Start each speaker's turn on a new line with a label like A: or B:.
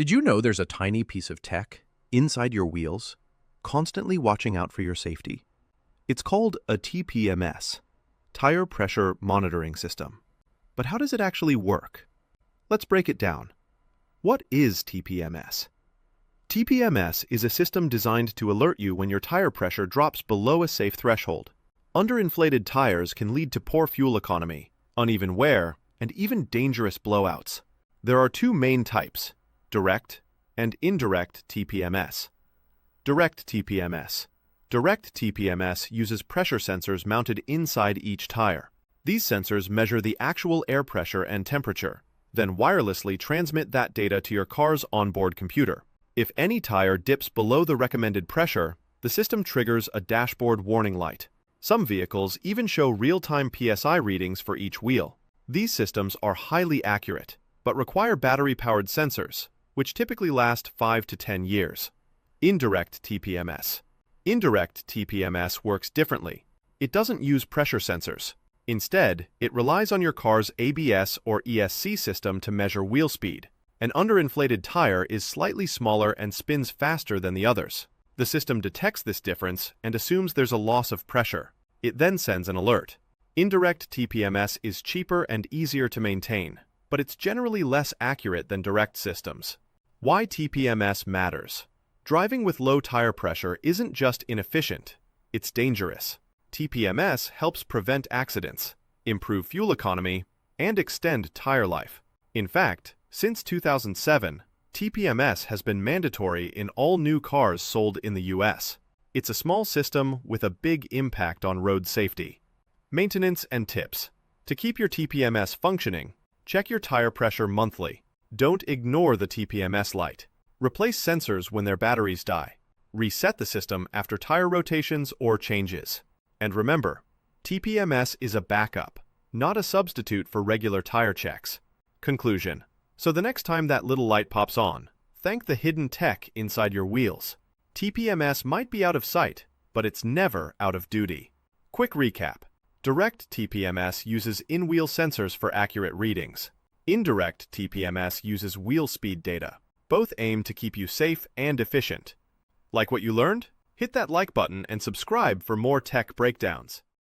A: Did you know there's a tiny piece of tech inside your wheels, constantly watching out for your safety? It's called a TPMS, Tire Pressure Monitoring System. But how does it actually work? Let's break it down. What is TPMS? TPMS is a system designed to alert you when your tire pressure drops below a safe threshold. Underinflated tires can lead to poor fuel economy, uneven wear, and even dangerous blowouts. There are two main types: direct and indirect TPMS. Direct TPMS. Direct TPMS uses pressure sensors mounted inside each tire. These sensors measure the actual air pressure and temperature, then wirelessly transmit that data to your car's onboard computer. If any tire dips below the recommended pressure, the system triggers a dashboard warning light. Some vehicles even show real-time PSI readings for each wheel. These systems are highly accurate, but require battery-powered sensors, which typically last 5 to 10 years. Indirect TPMS. Indirect TPMS works differently. It doesn't use pressure sensors. Instead, it relies on your car's ABS or ESC system to measure wheel speed. An underinflated tire is slightly smaller and spins faster than the others. The system detects this difference and assumes there's a loss of pressure. It then sends an alert. Indirect TPMS is cheaper and easier to maintain, but it's generally less accurate than direct systems. Why TPMS matters? Driving with low tire pressure isn't just inefficient, it's dangerous. TPMS helps prevent accidents, improve fuel economy, and extend tire life. In fact, since 2007, TPMS has been mandatory in all new cars sold in the US. It's a small system with a big impact on road safety. Maintenance and tips. To keep your TPMS functioning, check your tire pressure monthly. Don't ignore the TPMS light. Replace sensors when their batteries die. Reset the system after tire rotations or changes. And remember, TPMS is a backup, not a substitute for regular tire checks. Conclusion. So the next time that little light pops on, thank the hidden tech inside your wheels. TPMS might be out of sight, but it's never out of duty. Quick recap. Direct TPMS uses in-wheel sensors for accurate readings. Indirect TPMS uses wheel speed data. Both aim to keep you safe and efficient. Like what you learned? Hit that like button and subscribe for more tech breakdowns.